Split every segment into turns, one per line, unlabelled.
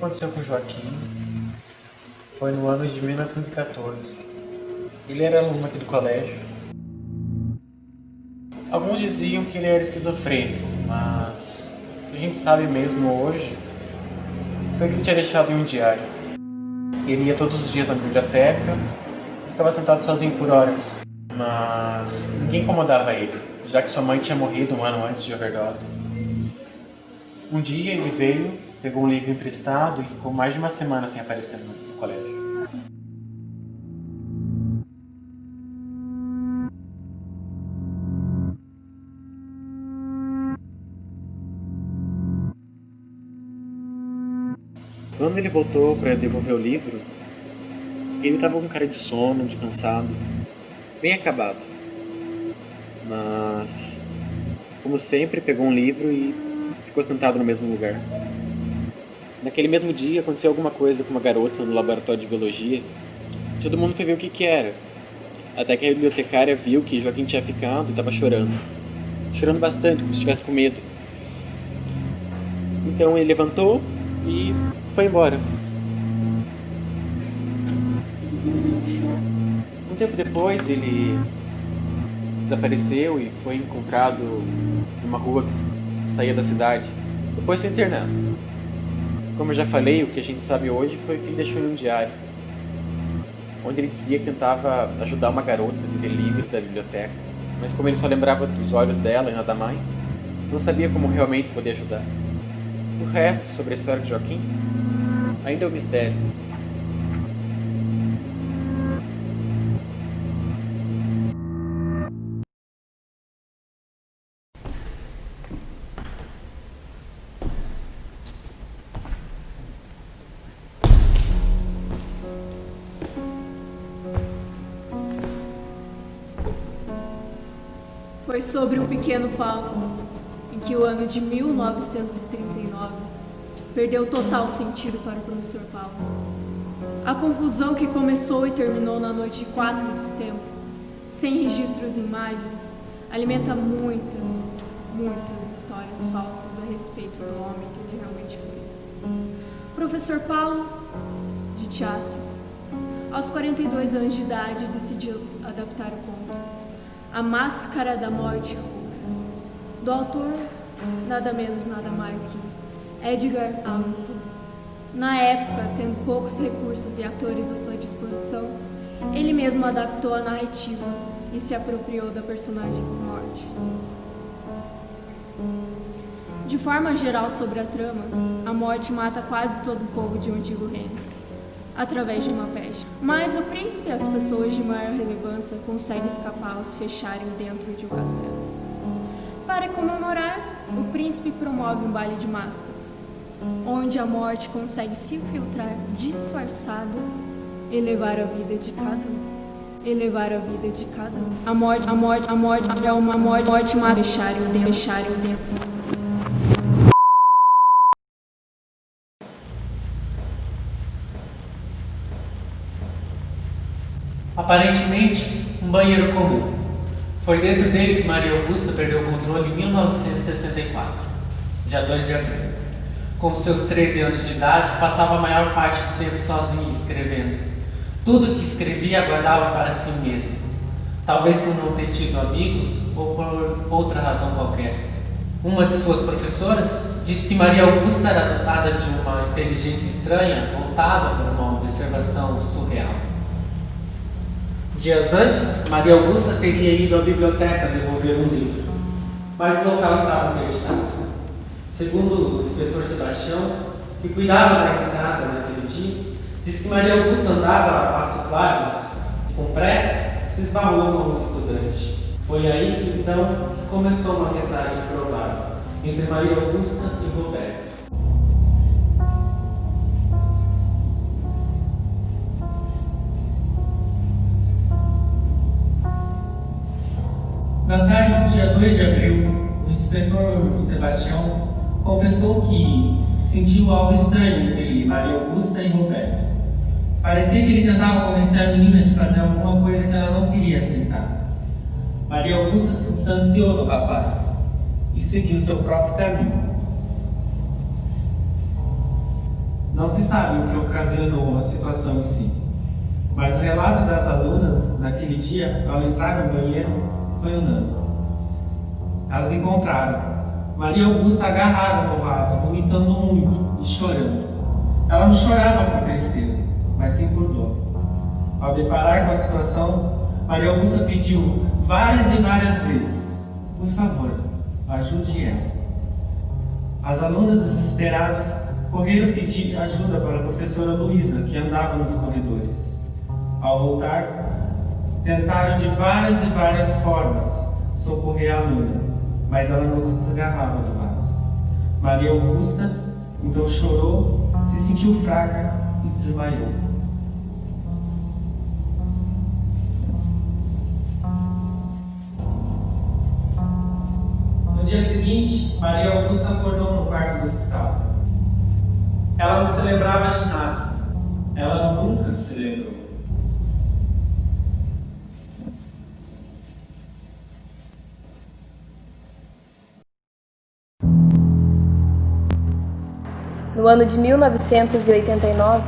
aconteceu com o Joaquim foi no ano de 1914. Ele era aluno aqui do colégio. Alguns diziam que ele era esquizofrênico, mas o que a gente sabe mesmo hoje foi que ele tinha deixado em um diário. Ele ia todos os dias na biblioteca e ficava sentado sozinho por horas, mas ninguém incomodava ele, já que sua mãe tinha morrido um ano antes de overdose. Um dia ele veio, pegou um livro emprestado e ficou mais de uma semana sem aparecer no colégio. Quando ele voltou para devolver o livro, ele estava com cara de sono, de cansado, bem acabado. Mas, como sempre, pegou um livro e ficou sentado no mesmo lugar. Naquele mesmo dia aconteceu alguma coisa com uma garota no laboratório de biologia. Todo mundo foi ver o que era. Até que a bibliotecária viu que Joaquim tinha ficado e estava chorando. Chorando bastante, como se estivesse com medo. Então ele levantou e foi embora. Um tempo depois ele desapareceu e foi encontrado numa rua que saía da cidade. Depois foi internado. Como eu já falei, o que a gente sabe hoje foi que ele deixou em um diário, onde ele dizia que tentava ajudar uma garota a ler livros da biblioteca, mas como ele só lembrava dos olhos dela e nada mais, não sabia como realmente poder ajudar. O resto sobre a história de Joaquim ainda é um mistério.
Foi sobre um pequeno palco em que o ano de 1939 perdeu total sentido para o professor Paulo. A confusão que começou e terminou na noite de 4 de setembro, sem registros e imagens, alimenta muitas histórias falsas a respeito do homem que ele realmente foi. Professor Paulo, de teatro, aos 42 anos de idade, decidiu adaptar o conto A Máscara da Morte Rubra, do autor nada menos nada mais que Edgar Allan Poe. Na época, tendo poucos recursos e atores à sua disposição, ele mesmo adaptou a narrativa e se apropriou da personagem Morte. De forma geral sobre a trama, a morte mata quase todo o povo de um antigo reino, através de uma peste. Mas o príncipe e as pessoas de maior relevância conseguem escapar ao se fecharem dentro de um castelo. Para comemorar, o príncipe promove um baile de máscaras, onde a morte consegue se infiltrar disfarçada e levar a vida de cada um. A morte é uma morte mata fecharem dentro.
Aparentemente, um banheiro comum. Foi dentro dele que Maria Augusta perdeu o controle em 1964, dia 2 de abril. Com seus 13 anos de idade, passava a maior parte do tempo sozinha escrevendo. Tudo que escrevia guardava para si mesmo, talvez por não ter tido amigos ou por outra razão qualquer. Uma de suas professoras disse que Maria Augusta era dotada de uma inteligência estranha voltada para uma observação surreal. Dias antes, Maria Augusta teria ido à biblioteca devolver um livro, mas o local estava interditado. Segundo o inspetor Sebastião, que cuidava da entrada naquele dia, disse que Maria Augusta andava a passos largos e, com pressa, se esbarrou com um estudante. Foi aí que então começou uma mensagem provável entre Maria Augusta e Roberto. Na tarde do dia 2 de abril, o inspetor Sebastião confessou que sentiu algo estranho entre Maria Augusta e Roberto. Parecia que ele tentava convencer a menina de fazer alguma coisa que ela não queria aceitar. Maria Augusta se distanciou do rapaz e seguiu seu próprio caminho. Não se sabe o que ocasionou a situação em si, mas o relato das alunas naquele dia, ao entrar no banheiro, foi unânime. Elas encontraram Maria Augusta agarrada no vaso, vomitando muito e chorando. Ela não chorava por tristeza, mas sim por dor. Ao deparar com a situação, Maria Augusta pediu várias e várias vezes: por favor, ajude ela. As alunas desesperadas correram pedir ajuda para a professora Luísa, que andava nos corredores. Ao voltar, tentaram de várias e várias formas socorrer a aluna, mas ela não se desgarrava do vaso. Maria Augusta então chorou, se sentiu fraca e desmaiou. No dia seguinte, Maria Augusta acordou no quarto do hospital. Ela não se lembrava de nada. Ela nunca se lembrou.
No ano de 1989,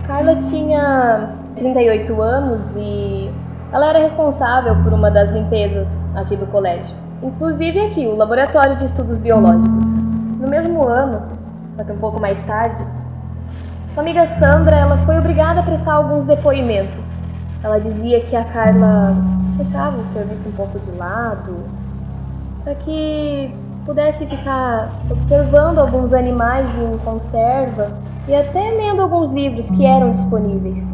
Carla tinha 38 anos e ela era responsável por uma das limpezas aqui do colégio. Inclusive aqui, o Laboratório de Estudos Biológicos. No mesmo ano, só que um pouco mais tarde, sua amiga Sandra ela foi obrigada a prestar alguns depoimentos. Ela dizia que a Carla deixava o serviço um pouco de lado, para que pudesse ficar observando alguns animais em conserva e até lendo alguns livros que eram disponíveis.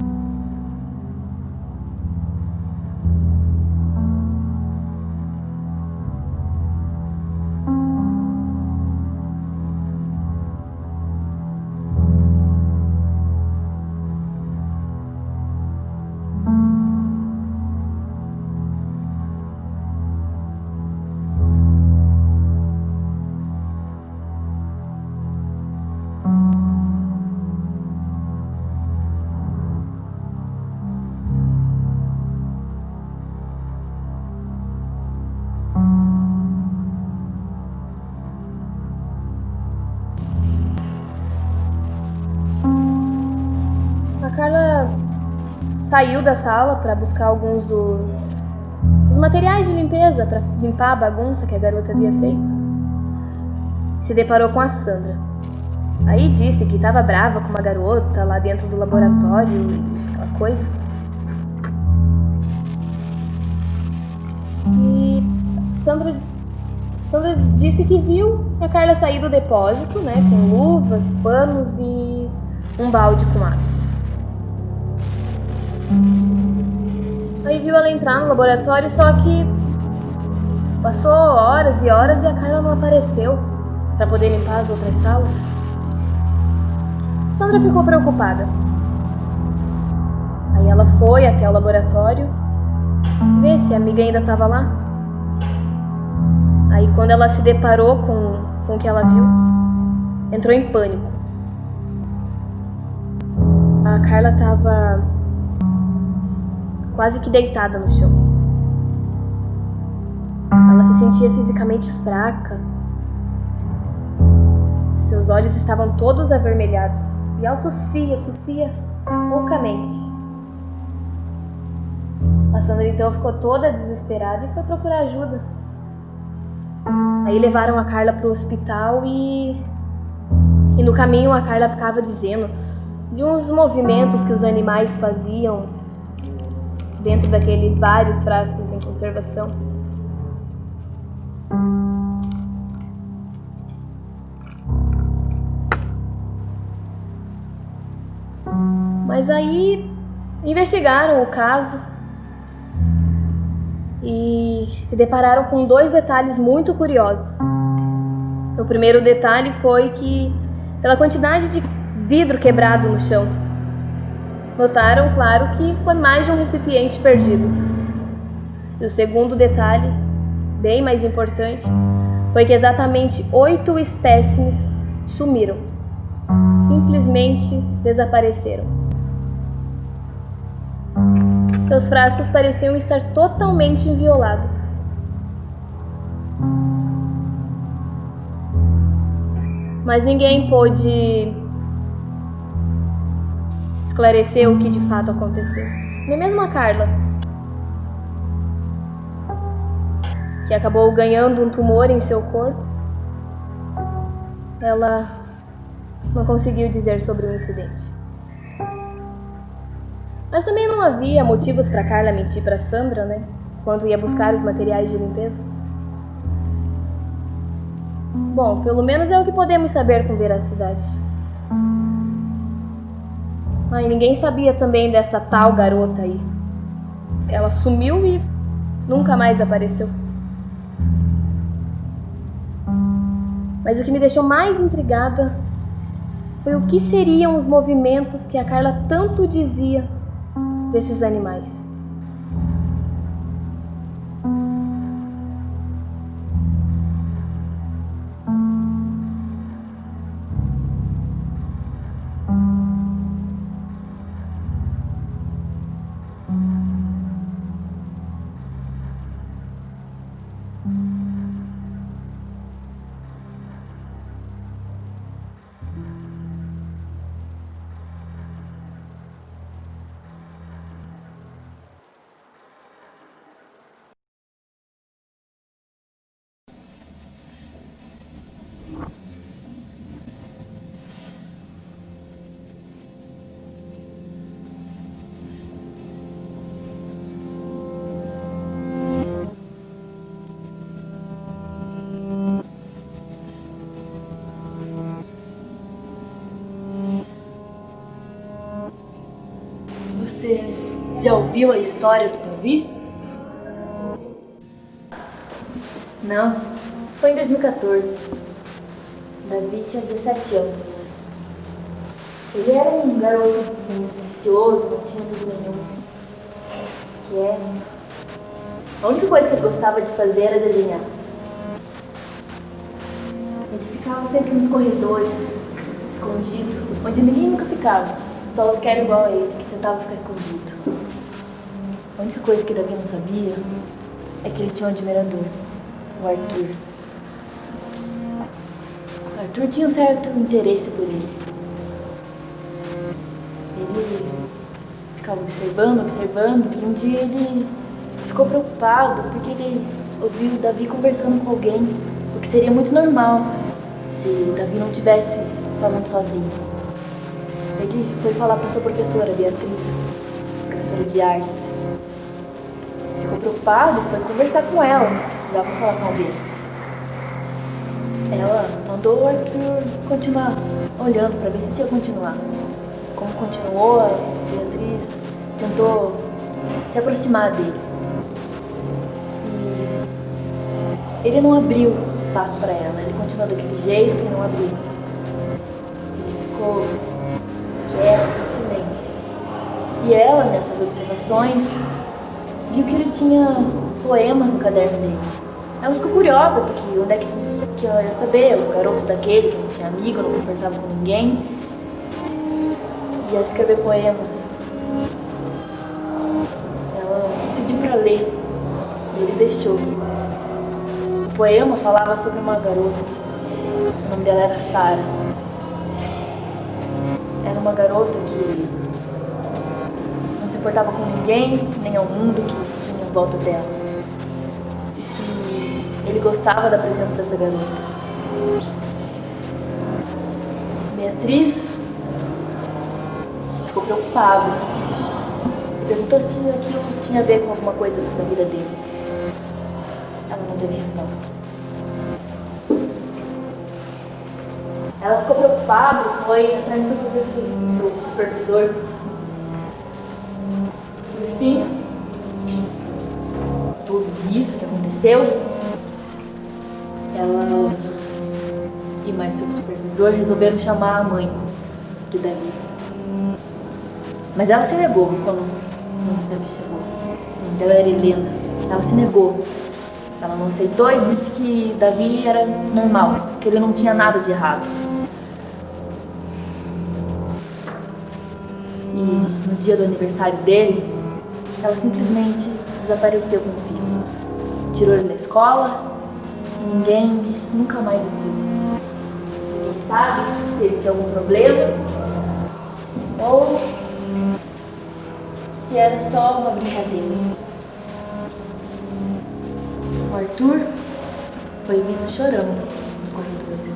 A Carla saiu da sala para buscar alguns dos materiais de limpeza para limpar a bagunça que a garota havia feito. Se deparou com a Sandra. Aí disse que estava brava com uma garota lá dentro do laboratório e aquela coisa. E Sandra disse que viu a Carla sair do depósito, né, com luvas, panos e um balde com água. Aí viu ela entrar no laboratório, só que passou horas e horas e a Carla não apareceu para poder limpar as outras salas. Sandra ficou preocupada. Aí ela foi até o laboratório ver se a amiga ainda estava lá. Aí quando ela se deparou com o que ela viu, entrou em pânico. A Carla estava quase que deitada no chão. Ela se sentia fisicamente fraca. Seus olhos estavam todos avermelhados e ela tossia loucamente. A Sandra então ficou toda desesperada e foi procurar ajuda. Aí levaram a Carla para o hospital e no caminho a Carla ficava dizendo de uns movimentos que os animais faziam dentro daqueles vários frascos em conservação. Mas aí investigaram o caso e se depararam com dois detalhes muito curiosos. O primeiro detalhe foi que, pela quantidade de vidro quebrado no chão, notaram, claro, que foi mais de um recipiente perdido. E o segundo detalhe, bem mais importante, foi que exatamente 8 espécimes sumiram. Simplesmente desapareceram. Seus frascos pareciam estar totalmente inviolados. Mas ninguém pôde esclarecer o que de fato aconteceu. Nem mesmo a Carla, que acabou ganhando um tumor em seu corpo, ela não conseguiu dizer sobre o incidente. Mas também não havia motivos para Carla mentir para Sandra, né? Quando ia buscar os materiais de limpeza. Bom, pelo menos é o que podemos saber com veracidade. E ninguém sabia também dessa tal garota aí. Ela sumiu e nunca mais apareceu. Mas o que me deixou mais intrigada foi o que seriam os movimentos que a Carla tanto dizia desses animais.
Você já ouviu a história do Davi?
Não, isso foi em 2014. Davi tinha 17 anos. Ele era um garoto bem silencioso, não tinha amigo nenhum. Quieto. A única coisa que ele gostava de fazer era desenhar. Ele ficava sempre nos corredores, escondido, onde ninguém nunca ficava. Só os que eram igual a ele, que tentavam ficar escondido. A única coisa que Davi não sabia é que ele tinha um admirador, o Arthur. O Arthur tinha um certo interesse por ele. Ele ficava observando, e um dia ele ficou preocupado porque ele ouviu Davi conversando com alguém, o que seria muito normal se Davi não estivesse falando sozinho. Ele foi falar para sua professora, Beatriz, professora de artes. Ficou preocupado e foi conversar com ela, precisava falar com alguém. Ela mandou o Arthur continuar olhando para ver se ia continuar. Como continuou, a Beatriz tentou se aproximar dele. E ele não abriu espaço para ela, ele continuou daquele jeito e não abriu. Ele ficou quieto, em silêncio. E ela, nessas observações, viu que ele tinha poemas no caderno dele. Ela ficou curiosa, porque onde é que ela ia saber? O garoto daquele, que não tinha amigo, não conversava com ninguém, ia escrever poemas. Ela pediu para ler, e ele deixou. O poema falava sobre uma garota. O nome dela era Sara. Era uma garota que não se importava com ninguém, nem ao mundo que tinha em volta dela. E que ele gostava da presença dessa garota. Beatriz ficou preocupada e perguntou se aquilo tinha a ver com alguma coisa da vida dele. Ela não teve resposta. Ela ficou preocupada e foi atrás do seu supervisor. Enfim, tudo isso que aconteceu, ela e mais seu supervisor resolveram chamar a mãe de Davi. Mas ela se negou quando Davi chegou. O nome dela era Helena. Ela se negou. Ela não aceitou e disse que Davi era normal, que ele não tinha nada de errado. E no dia do aniversário dele, ela simplesmente desapareceu com o filho. Tirou ele da escola e ninguém nunca mais o viu. Ninguém sabe se ele tinha algum problema ou que era só uma brincadeira. O Arthur foi visto chorando nos corredores.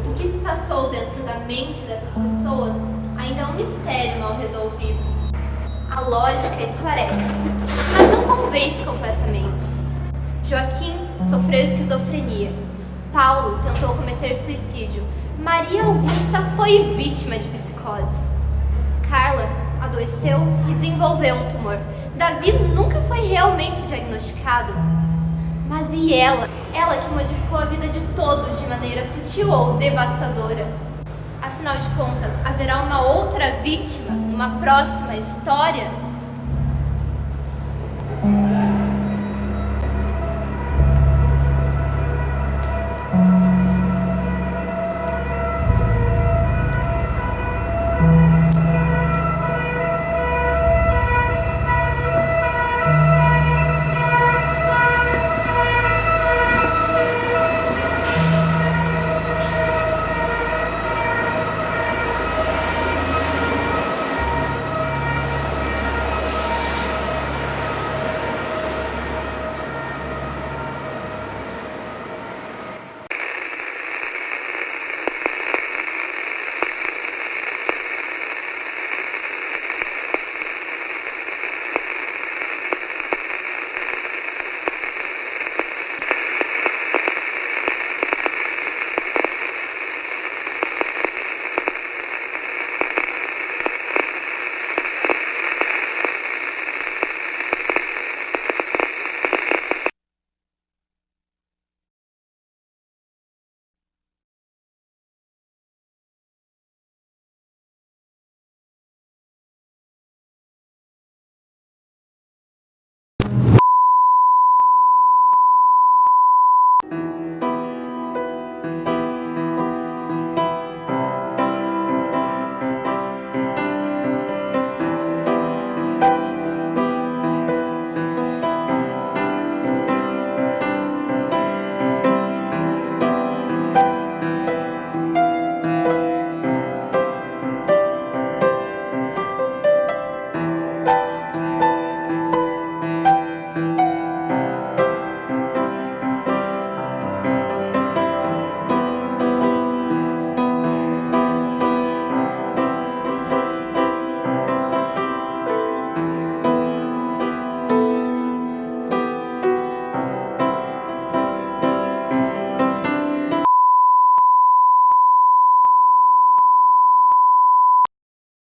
O que se passou dentro da mente dessas pessoas ainda é um mistério mal resolvido. A lógica esclarece, mas não convence completamente. Joaquim sofreu esquizofrenia. Paulo tentou cometer suicídio. Maria Augusta foi vítima de psicose. Carla adoeceu e desenvolveu um tumor. Davi nunca foi realmente diagnosticado. Mas e ela? Ela que modificou a vida de todos de maneira sutil ou devastadora. Afinal de contas, haverá uma outra vítima, uma próxima história?